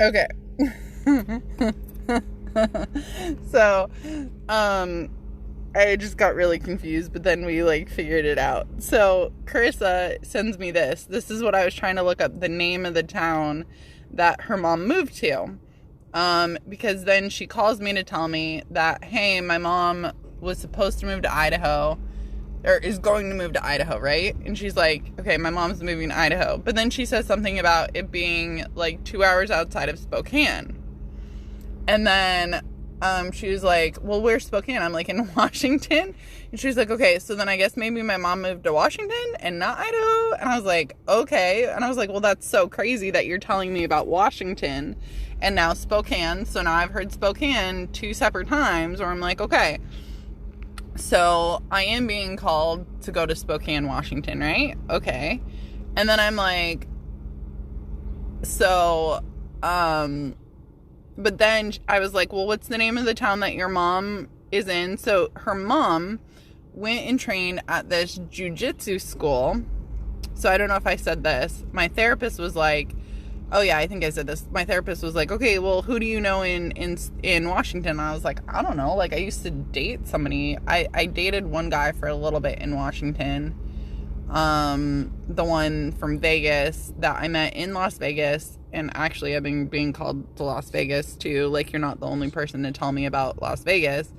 Okay. So, I just got really confused, but then we like figured it out. So Carissa sends me this. This is what I was trying to look up, the name of the town that her mom moved to. Because then she calls me to tell me that, hey, my mom was supposed to move to Idaho, or is going to move to Idaho, right? And she's like, okay, my mom's moving to Idaho. But then she says something about it being like 2 hours outside of Spokane. And then she was like, well, where's Spokane? I'm like, in Washington. And she was like, okay, so then I guess maybe my mom moved to Washington and not Idaho. And I was like, okay. And I was like, well, that's so crazy that you're telling me about Washington and now Spokane. So now I've heard Spokane 2 separate times where I'm like, okay, so I am being called to go to Spokane, Washington, right? Okay. And then I'm like, so, but then I was like, well, what's the name of the town that your mom is in? So her mom went and trained at this jiu-jitsu school. So I don't know if I said this. My therapist was like, oh yeah, I think I said this. My therapist was like, okay, well, who do you know in Washington? And I was like, I don't know. Like, I used to date somebody. I dated one guy for a little bit in Washington. The one from Vegas that I met in Las Vegas. And actually, I've been being called to Las Vegas too. Like, you're not the only person to tell me about Las Vegas.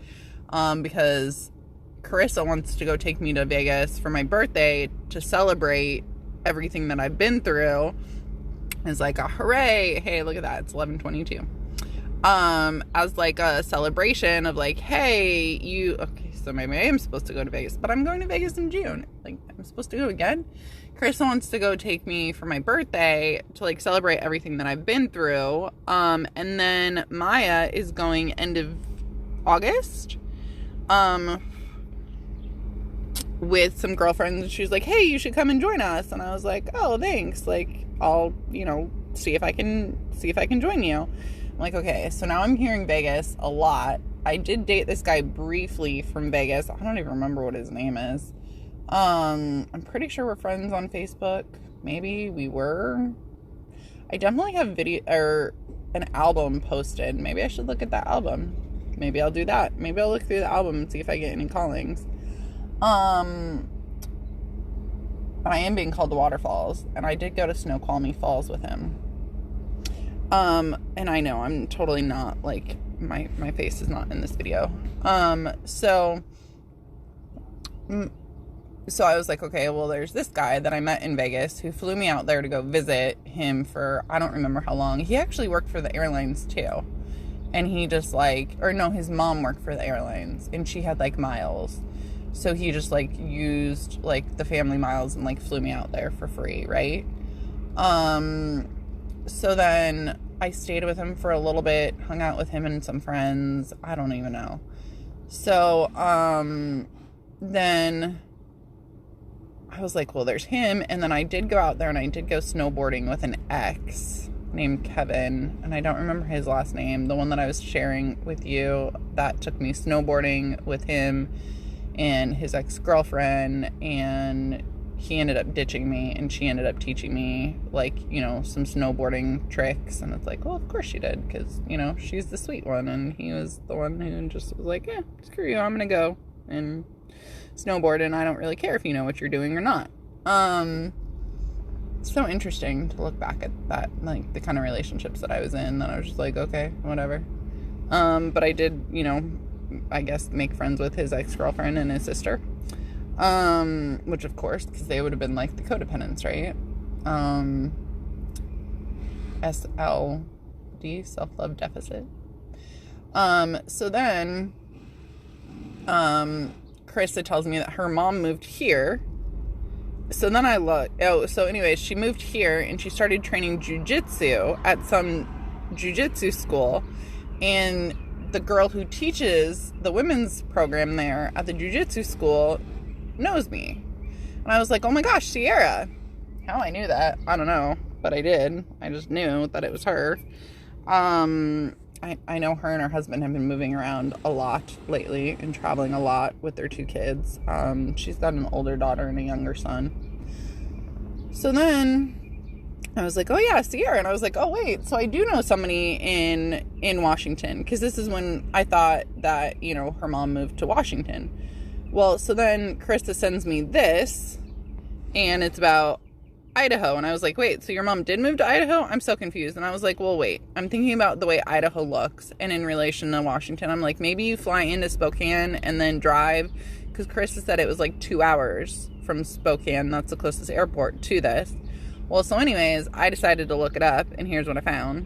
Because Carissa wants to go take me to Vegas for my birthday to celebrate everything that I've been through. It's like a hooray. Hey, look at that. It's 11:22. As like a celebration of like, hey, okay, so maybe I am supposed to go to Vegas, but I'm going to Vegas in June. Like, I'm supposed to go again. Chris wants to go take me for my birthday to like celebrate everything that I've been through. And then Maya is going end of August. With some girlfriends, and she was like, hey, you should come and join us. And I was like, oh, thanks. Like, I'll, see if I can join you. I'm like, okay, so now I'm hearing Vegas a lot. I did date this guy briefly from Vegas. I don't even remember what his name is. I'm pretty sure we're friends on Facebook. Maybe we were. I definitely have video or an album posted. Maybe I should look at that album. Maybe I'll do that. Maybe I'll look through the album and see if I get any callings. I am being called to Waterfalls, and I did go to Snoqualmie Falls with him. And I know I'm totally not, like, my face is not in this video. So I was like, okay, well, there's this guy that I met in Vegas who flew me out there to go visit him for, I don't remember how long. He actually worked for the airlines too. And he just his mom worked for the airlines, and she had like miles. So he just like used like the family miles and like flew me out there for free, right? So then I stayed with him for a little bit, hung out with him and some friends. I don't even know. So, then I was like, well, there's him. And then I did go out there and I did go snowboarding with an ex named Kevin. And I don't remember his last name. The one that I was sharing with you that took me snowboarding with him and his ex-girlfriend, and he ended up ditching me, and she ended up teaching me, like, some snowboarding tricks, and it's like, well, of course she did, because, she's the sweet one, and he was the one who just was like, yeah, screw you, I'm gonna go and snowboard, and I don't really care if you know what you're doing or not. It's so interesting to look back at that, like, the kind of relationships that I was in, that I was just like, okay, whatever. But I did, I guess, make friends with his ex-girlfriend and his sister. Which of course, because they would have been like the codependents, right? SLD, self-love deficit. So then, Carissa tells me that her mom moved here. So then anyways, she moved here and she started training jiu-jitsu at some jiu-jitsu school, and the girl who teaches the women's program there at the jiu-jitsu school knows me. And I was like, oh my gosh, Sierra. How I knew that, I don't know, but I did. I just knew that it was her. I know her and her husband have been moving around a lot lately and traveling a lot with their 2 kids. She's got an older daughter and a younger son. So then I was like, oh yeah, Sierra. And I was like, oh wait, so I do know somebody in Washington, because this is when I thought that, you know, her mom moved to Washington. Well, so then Krista sends me this, and it's about Idaho. And I was like, wait, so your mom did move to Idaho? I'm so confused. And I was like, well, wait, I'm thinking about the way Idaho looks and in relation to Washington. I'm like, maybe you fly into Spokane and then drive, because Krista said it was like 2 hours from Spokane, that's the closest airport, to this. Well, so anyways, I decided to look it up, and here's what I found.